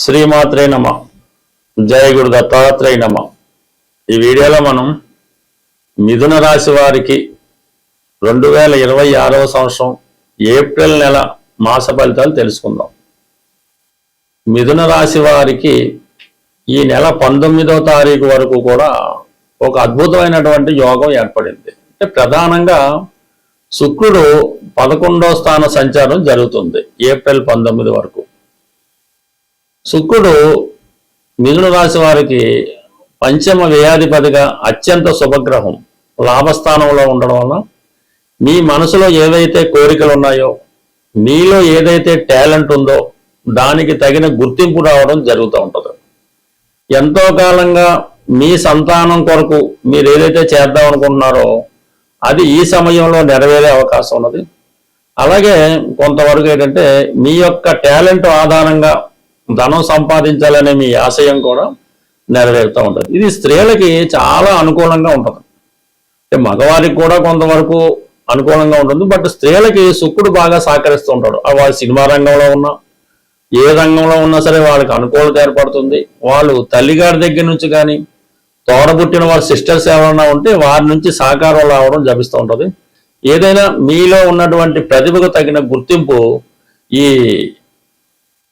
శ్రీమాత్రే నమ. జయ గురు దత్తాత్రేయ నమ. ఈ వీడియోలో మనం మిథున రాశి వారికి 2026వ సంవత్సరం ఏప్రిల్ నెల మాస ఫలితాలు తెలుసుకుందాం. మిథున రాశి వారికి ఈ నెల 19వ తారీఖు వరకు కూడా ఒక అద్భుతమైనటువంటి యోగం ఏర్పడింది. అంటే ప్రధానంగా శుక్రుడు 11వ స్థాన సంచారం జరుగుతుంది ఏప్రిల్ 19 వరకు. శుక్రుడు మిథున రాశి వారికి పంచమ వ్యయాధిపతిగా అత్యంత శుభగ్రహం లాభస్థానంలో ఉండడం వల్ల మీ మనసులో ఏవైతే కోరికలు ఉన్నాయో, మీలో ఏదైతే టాలెంట్ ఉందో దానికి తగిన గుర్తింపు రావడం జరుగుతూ ఉంటుంది. ఎంతో కాలంగా మీ సంతానం కొరకు మీరు ఏదైతే చేద్దాం అనుకుంటున్నారో అది ఈ సమయంలో నెరవేరే అవకాశం ఉన్నది. అలాగే కొంతవరకు ఏంటంటే మీ యొక్క టాలెంట్ ఆధారంగా ధనం సంపాదించాలనే మీ ఆశయం కూడా నెరవేరుతూ ఉంటుంది. ఇది స్త్రీలకి చాలా అనుకూలంగా ఉంటుంది. అంటే మగవారికి కూడా కొంతవరకు అనుకూలంగా ఉంటుంది. బట్ స్త్రీలకి శుక్రుడు బాగా సహకరిస్తూ ఉంటాడు. వాళ్ళు సినిమా రంగంలో ఉన్నా ఏ రంగంలో ఉన్నా సరే వాళ్ళకి అనుకూలత ఏర్పడుతుంది. వాళ్ళు తల్లిగారి దగ్గర నుంచి కానీ తోడబుట్టిన వారి సిస్టర్స్ ఎవరన్నా ఉంటే వారి నుంచి సహకారం రావడం జపిస్తూ ఉంటుంది. ఏదైనా మీలో ఉన్నటువంటి ప్రతిభకు తగిన గుర్తింపు ఈ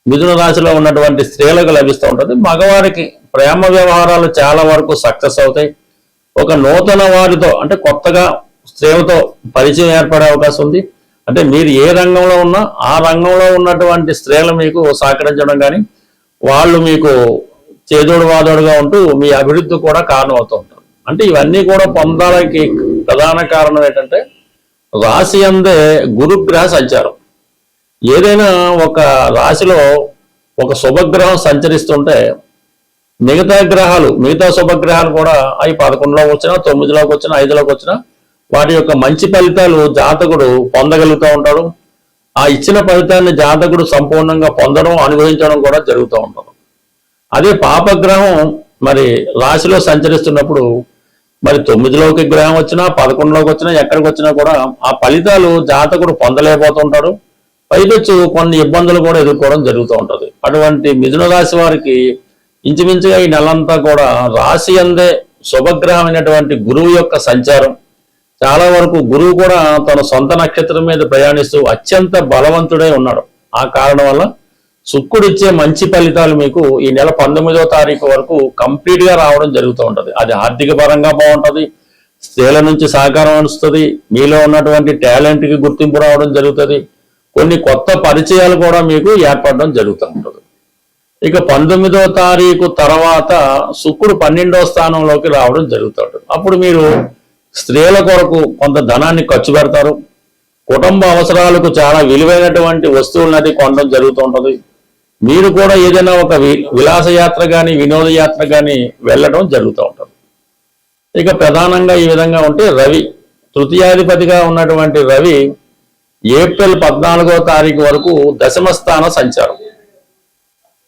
మిథున రాశిలో ఉన్నటువంటి స్త్రీలకు లభిస్తూ ఉంటుంది. మగవారికి ప్రేమ వ్యవహారాలు చాలా వరకు సక్సెస్ అవుతాయి. ఒక నూతన వారితో అంటే కొత్తగా స్త్రీలతో పరిచయం ఏర్పడే అవకాశం ఉంది. అంటే మీరు ఏ రంగంలో ఉన్నా ఆ రంగంలో ఉన్నటువంటి స్త్రీలు మీకు సహకరించడం కానీ వాళ్ళు మీకు చేదోడు వాదోడుగా ఉంటూ మీ అభివృద్ధి కూడా కారణం అవుతూ ఉంటారు. అంటే ఇవన్నీ కూడా పొందడానికి ప్రధాన కారణం ఏంటంటే రాశి అందే గురుగ్రహ సంచారం. ఏదైనా ఒక రాశిలో ఒక శుభగ్రహం సంచరిస్తుంటే మిగతా శుభగ్రహాలు కూడా అవి 11లోకి వచ్చినా 9లోకి వచ్చినా 5లోకి వచ్చినా వాటి యొక్క మంచి ఫలితాలు జాతకుడు పొందగలుగుతూ ఉంటాడు. ఆ ఇచ్చిన ఫలితాన్ని జాతకుడు సంపూర్ణంగా పొందడం అనుభవించడం కూడా జరుగుతూ ఉంటుంది. అదే పాపగ్రహం మరి రాశిలో సంచరిస్తున్నప్పుడు మరి 9లోకి గ్రహం వచ్చినా 11లోకి వచ్చినా ఎక్కడికి వచ్చినా కూడా ఆ ఫలితాలు జాతకుడు పొందలేకపోతుంటాడు. పైదొచ్చు కొన్ని ఇబ్బందులు కూడా ఎదుర్కోవడం జరుగుతూ ఉంటుంది. అటువంటి మిథున రాశి వారికి ఇంచుమించుగా ఈ నెలంతా కూడా రాశి అందే శుభగ్రహమైనటువంటి గురువు యొక్క సంచారం చాలా వరకు గురువు కూడా తన సొంత నక్షత్రం మీద ప్రయాణిస్తూ అత్యంత బలవంతుడై ఉన్నాడు. ఆ కారణం వల్ల శుక్రుడు ఇచ్చే మంచి ఫలితాలు మీకు ఈ నెల 19వ తారీఖు వరకు కంప్లీట్ గా రావడం జరుగుతూ ఉంటుంది. అది ఆర్థిక పరంగా బాగుంటుంది, స్త్రీల నుంచి సహకారం వస్తుంది, మీలో ఉన్నటువంటి టాలెంట్ కి గుర్తింపు రావడం జరుగుతుంది, కొన్ని కొత్త పరిచయాలు కూడా మీకు ఏర్పడడం జరుగుతూ ఉంటుంది. ఇక 19వ తారీఖు తర్వాత శుక్రుడు 12వ స్థానంలోకి రావడం జరుగుతుంది. అప్పుడు మీరు స్త్రీల కొరకు కొంత ధనాన్ని ఖర్చు పెడతారు. కుటుంబ అవసరాలకు చాలా విలువైనటువంటి వస్తువులది కొనడం జరుగుతూ ఉంటుంది. మీరు కూడా ఏదైనా ఒక విలాసయాత్ర కానీ వినోదయాత్ర కానీ వెళ్ళడం జరుగుతూ ఉంటుంది. ఇక ప్రధానంగా ఈ విధంగా ఉంటే రవి తృతీయాధిపతిగా ఉన్నటువంటి రవి ఏప్రిల్ 14వ తారీఖు వరకు దశమ స్థాన సంచారం.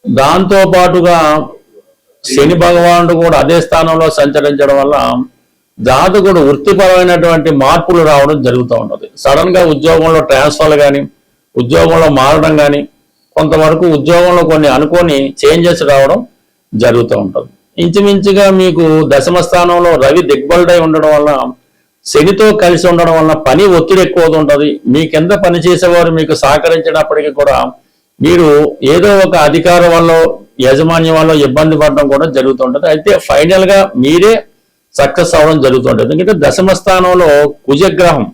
దాంతో పాటుగా శని భగవానుడు కూడా అదే స్థానంలో సంచరించడం వల్ల జాతకుడు వృత్తిపరమైనటువంటి మార్పులు రావడం జరుగుతూ ఉంటుంది. సడన్ గా ఉద్యోగంలో ట్రాన్స్ఫర్లు కానీ ఉద్యోగంలో మారడం కానీ కొంతవరకు ఉద్యోగంలో కొన్ని అనుకోని చేంజెస్ రావడం జరుగుతూ ఉంటుంది. ఇంచుమించుగా మీకు దశమ స్థానంలో రవి దిగ్బలుడై ఉండడం వల్ల శనితో కలిసి ఉండడం వల్ల పని ఒత్తిడి ఎక్కువ ఉంటుంది. మీ కింద పనిచేసేవారు మీకు సహకరించినప్పటికీ కూడా మీరు ఏదో ఒక అధికారం వల్ల యాజమాన్యం వల్ల ఇబ్బంది పడడం కూడా జరుగుతుంటుంది. అయితే ఫైనల్ గా మీరే సక్సెస్ అవ్వడం జరుగుతుంటుంది. ఎందుకంటే దశమ స్థానంలో కుజగ్రహం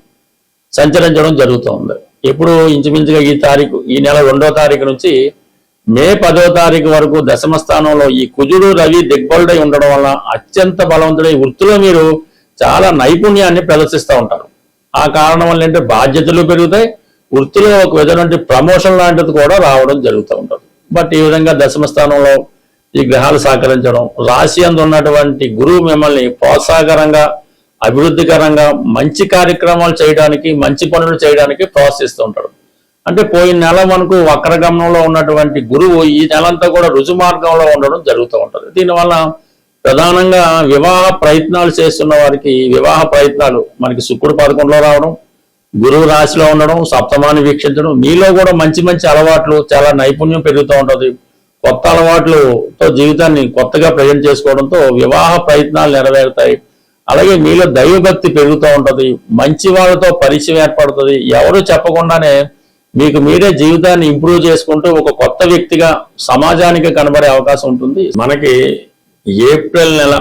సంచరించడం జరుగుతుంది. ఎప్పుడు ఇంచుమించుగా ఈ నెల 2వ తారీఖు నుంచి మే 10వ తారీఖు వరకు దశమ స్థానంలో ఈ కుజుడు రవి దిగ్బలుడై ఉండడం వల్ల అత్యంత బలవంతుడై వృత్తిలో మీరు చాలా నైపుణ్యాన్ని ప్రదర్శిస్తూ ఉంటారు. ఆ కారణం వల్ల ఏంటంటే బాధ్యతలు పెరుగుతాయి, వృత్తిలో ఒక విధమైన ప్రమోషన్ లాంటిది కూడా రావడం జరుగుతూ ఉంటుంది. బట్ ఈ విధంగా దశమ స్థానంలో ఈ గ్రహాలు సహకరించడం, రాశి అందు ఉన్నటువంటి గురువు మిమ్మల్ని ప్రోత్సాహకరంగా అభివృద్ధికరంగా మంచి కార్యక్రమాలు చేయడానికి మంచి పనులు చేయడానికి ప్రోత్సహిస్తూ ఉంటాడు. అంటే పోయిన నెల మనకు వక్రగమనంలో ఉన్నటువంటి గురువు ఈ నెలంతా కూడా రుజు మార్గంలో ఉండడం జరుగుతూ ఉంటుంది. దీనివల్ల ప్రధానంగా వివాహ ప్రయత్నాలు చేస్తున్న వారికి వివాహ ప్రయత్నాలు మనకి శుక్రుడు 11లో రావడం, గురువు రాశిలో ఉండడం, సప్తమాన్ని వీక్షించడం, మీలో కూడా మంచి మంచి అలవాట్లు చాలా నైపుణ్యం పెరుగుతూ ఉంటుంది. కొత్త అలవాట్లతో జీవితాన్ని కొత్తగా ప్రజెంట్ చేసుకోవడంతో వివాహ ప్రయత్నాలు నెరవేరుతాయి. అలాగే మీలో దైవభక్తి పెరుగుతూ ఉంటుంది. మంచి వాళ్ళతో పరిచయం ఏర్పడుతుంది. ఎవరు చెప్పకుండానే మీకు మీరే జీవితాన్ని ఇంప్రూవ్ చేసుకుంటూ ఒక కొత్త వ్యక్తిగా సమాజానికి కనబడే అవకాశం ఉంటుంది. మనకి ఏప్రిల్ నెల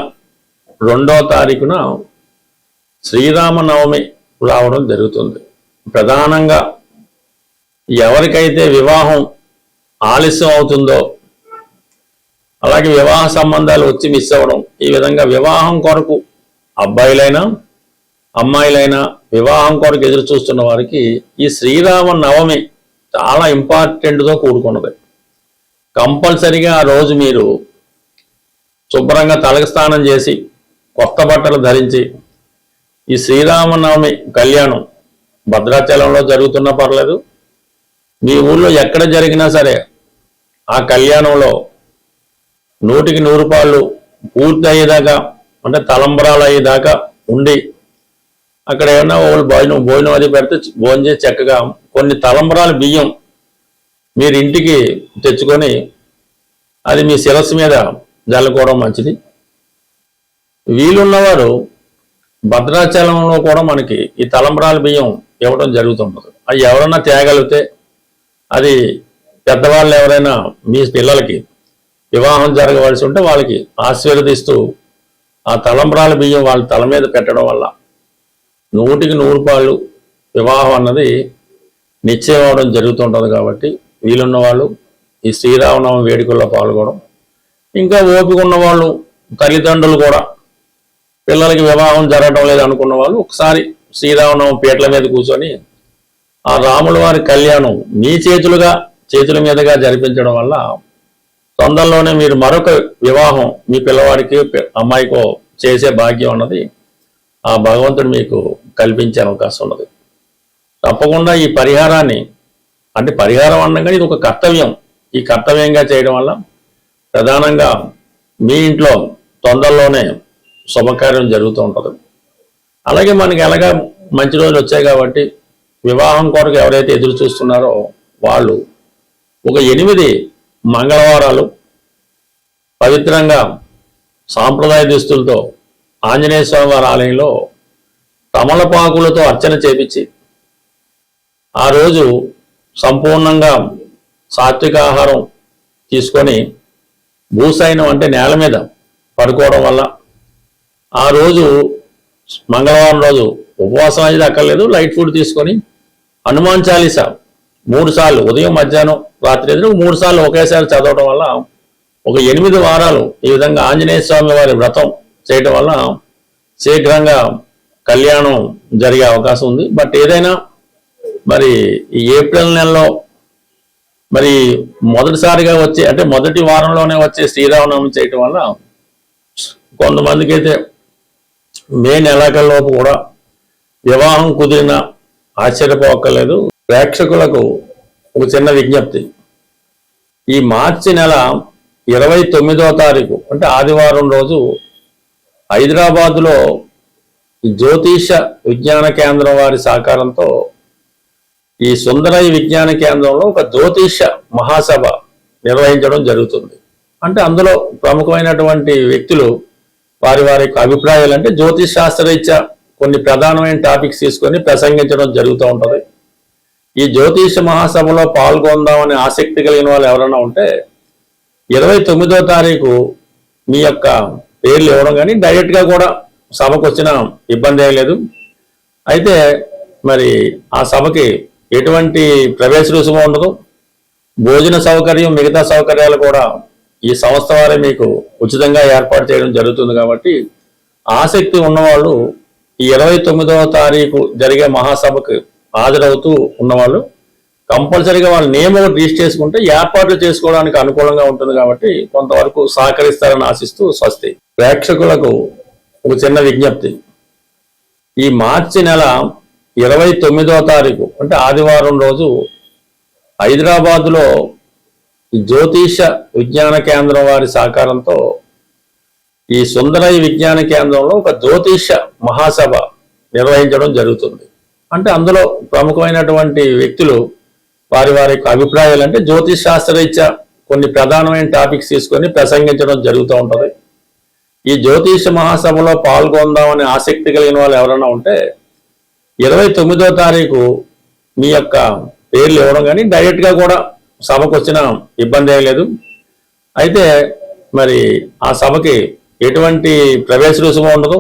2వ తారీఖున శ్రీరామనవమి రావడం జరుగుతుంది. ప్రధానంగా ఎవరికైతే వివాహం ఆలస్యం అవుతుందో, అలాగే వివాహ సంబంధాలు వచ్చి మిస్ అవ్వడం, ఈ విధంగా వివాహం కొరకు అబ్బాయిలైనా అమ్మాయిలైనా వివాహం కొరకు ఎదురు చూస్తున్న వారికి ఈ శ్రీరామ నవమి చాలా ఇంపార్టెంట్తో కూడుకున్నది. కంపల్సరిగా ఆ రోజు మీరు శుభ్రంగా తలకు స్నానం చేసి కొత్త బట్టలు ధరించి ఈ శ్రీరామనవమి కళ్యాణం భద్రాచలంలో జరుగుతున్నా పర్లేదు, మీ ఊళ్ళో ఎక్కడ జరిగినా సరే ఆ కళ్యాణంలో 100కి 100 రూపాయలు పూర్తి అయ్యేదాకా, అంటే తలంబరాలు అయ్యేదాకా ఉండి అక్కడ ఏమన్నా వాళ్ళు భోజనం అది పెడితే భోజనం చేసి చక్కగా కొన్ని తలంబరాల బియ్యం మీరు ఇంటికి తెచ్చుకొని అది మీ శిరస్సు మీద జల్లుకోవడం మంచిది. వీలున్నవారు భద్రాచలంలో కూడా మనకి ఈ తలంబరాల బియ్యం ఇవ్వడం జరుగుతుంటుంది. అవి ఎవరన్నా తేగలిగితే, అది పెద్దవాళ్ళు ఎవరైనా మీ పిల్లలకి వివాహం జరగవలసి ఉంటే వాళ్ళకి ఆశీర్వదిస్తూ ఆ తలంబరాల బియ్యం వాళ్ళ తల మీద పెట్టడం వల్ల 100కి 100 రూపాయలు వివాహం అన్నది నిశ్చయం అవడం జరుగుతుంటుంది. కాబట్టి వీలున్న వాళ్ళు ఈ శ్రీరామనవమి వేడుకల్లో పాల్గొనడం, ఇంకా ఓపిక ఉన్న వాళ్ళు తల్లిదండ్రులు కూడా పిల్లలకి వివాహం జరగడం లేదు అనుకున్న వాళ్ళు ఒకసారి శ్రీరామనవమి పీటల మీద కూర్చొని ఆ రాముల వారి కళ్యాణం మీ చేతుల మీదుగా జరిపించడం వల్ల తొందరలోనే మీరు మరొక వివాహం మీ పిల్లవాడికి అమ్మాయికో చేసే భాగ్యం అన్నది ఆ భగవంతుడు మీకు కల్పించే అవకాశం ఉన్నది. తప్పకుండా ఈ పరిహారాన్ని, అంటే పరిహారం అనగా ఇది ఒక కర్తవ్యం, ఈ కర్తవ్యంగా చేయడం వల్ల ప్రధానంగా మీ ఇంట్లో తొందరలోనే శుభకార్యం జరుగుతూ ఉంటుంది. అలాగే మనకి ఎలాగా మంచి రోజులు వచ్చాయి కాబట్టి వివాహం కొరకు ఎవరైతే ఎదురు చూస్తున్నారో వాళ్ళు ఒక 8 మంగళవారాలు పవిత్రంగా సాంప్రదాయ దుస్తులతో ఆంజనేయ స్వామి వారి ఆలయంలో తమలపాకులతో అర్చన చేపించి ఆ రోజు సంపూర్ణంగా సాత్విక ఆహారం తీసుకొని భూసైనం అంటే నేల మీద పడుకోవడం వల్ల ఆ రోజు మంగళవారం రోజు ఉపవాసం అనేది అక్కర్లేదు, లైట్ ఫుడ్ తీసుకొని హనుమాన్ చాలీసా 3 సార్లు ఉదయం మధ్యాహ్నం రాత్రి 3 సార్లు ఒకేసారి చదవడం వల్ల ఒక 8 వారాలు ఈ విధంగా ఆంజనేయ స్వామి వారి వ్రతం చేయడం వల్ల శీఘ్రంగా కళ్యాణం జరిగే అవకాశం ఉంది. బట్ ఏదైనా మరి ఈ ఏప్రిల్ నెలలో మరి మొదటిసారిగా వచ్చే, అంటే మొదటి వారంలోనే వచ్చే శ్రీరామనవమి చేయటం వల్ల కొంతమందికి అయితే మే నెలాఖరులోపు కూడా వివాహం కుదిరిన ఆశ్చర్యపోక్కర్లేదు. ప్రేక్షకులకు ఒక చిన్న విజ్ఞప్తి, ఈ మార్చి నెల 29వ తారీఖు అంటే ఆదివారం రోజు హైదరాబాదులో జ్యోతిష విజ్ఞాన కేంద్రం వారి సహకారంతో ఈ సుందరయ్య విజ్ఞాన కేంద్రంలో ఒక జ్యోతిష మహాసభ నిర్వహించడం జరుగుతుంది. అంటే అందులో ప్రముఖమైనటువంటి వ్యక్తులు వారి అభిప్రాయాలు, అంటే జ్యోతిష్ శాస్త్రరీత్యా కొన్ని ప్రధానమైన టాపిక్స్ తీసుకొని ప్రసంగించడం జరుగుతూ ఉంటుంది. ఈ జ్యోతిష మహాసభలో పాల్గొందామని ఆసక్తి కలిగిన వాళ్ళు ఎవరైనా ఉంటే 29వ తారీఖు మీ యొక్క పేర్లు ఇవ్వడం, కానీ డైరెక్ట్గా కూడా సభకు వచ్చిన ఇబ్బంది ఏం లేదు. అయితే మరి ఆ సభకి ఎటువంటి ప్రవేశ రుసుము ఉండదు, భోజన సౌకర్యం మిగతా సౌకర్యాలు కూడా ఈ సంస్థ వారే మీకు ఉచితంగా ఏర్పాటు చేయడం జరుగుతుంది. కాబట్టి ఆసక్తి ఉన్నవాళ్ళు ఈ 29వ తారీఖు జరిగే మహాసభకు హాజరవుతూ ఉన్నవాళ్ళు కంపల్సరీగా వాళ్ళ నేమ్ ఒకటి రిజిస్టర్ చేసుకుంటే ఏర్పాట్లు చేసుకోవడానికి అనుకూలంగా ఉంటుంది. కాబట్టి కొంతవరకు సహకరిస్తారని ఆశిస్తూ స్వస్తి. ప్రేక్షకులకు ఒక చిన్న విజ్ఞప్తి, ఈ మార్చి నెల 29వ తారీఖు అంటే ఆదివారం రోజు హైదరాబాదులో జ్యోతిష విజ్ఞాన కేంద్రం వారి సహకారంతో ఈ సుందరయ్య విజ్ఞాన కేంద్రంలో ఒక జ్యోతిష మహాసభ నిర్వహించడం జరుగుతుంది. అంటే అందులో ప్రముఖమైనటువంటి వ్యక్తులు వారి అభిప్రాయాలు, అంటే జ్యోతిష్ శాస్త్రరీత్యా కొన్ని ప్రధానమైన టాపిక్స్ తీసుకొని ప్రసంగించడం జరుగుతూ ఉంటుంది. ఈ జ్యోతిష మహాసభలో పాల్గొందామని ఆసక్తి కలిగిన వాళ్ళు ఎవరైనా ఉంటే 29వ తారీఖు మీ యొక్క పేర్లు ఇవ్వడం, కానీ డైరెక్ట్గా కూడా సభకు వచ్చిన ఇబ్బంది ఏం లేదు. అయితే మరి ఆ సభకి ఎటువంటి ప్రవేశ రుసుము ఉండదు.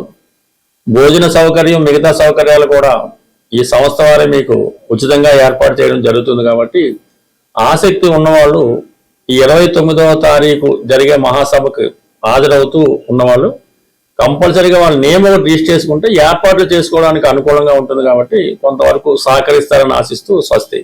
భోజన సౌకర్యం, మిగతా సౌకర్యాలు కూడా ఈ సంస్థ వారే మీకు ఉచితంగా ఏర్పాటు చేయడం జరుగుతుంది. కాబట్టి ఆసక్తి ఉన్నవాళ్ళు ఈ 29వ తారీఖు జరిగే మహాసభకు హాజరవుతూ ఉన్నవాళ్ళు కంపల్సరీగా వాళ్ళ నేమ్ ఒకటి రిజిస్టర్ చేసుకుంటే ఏర్పాట్లు చేసుకోవడానికి అనుకూలంగా ఉంటుంది. కాబట్టి కొంతవరకు సహకరిస్తారని ఆశిస్తూ స్వస్తి.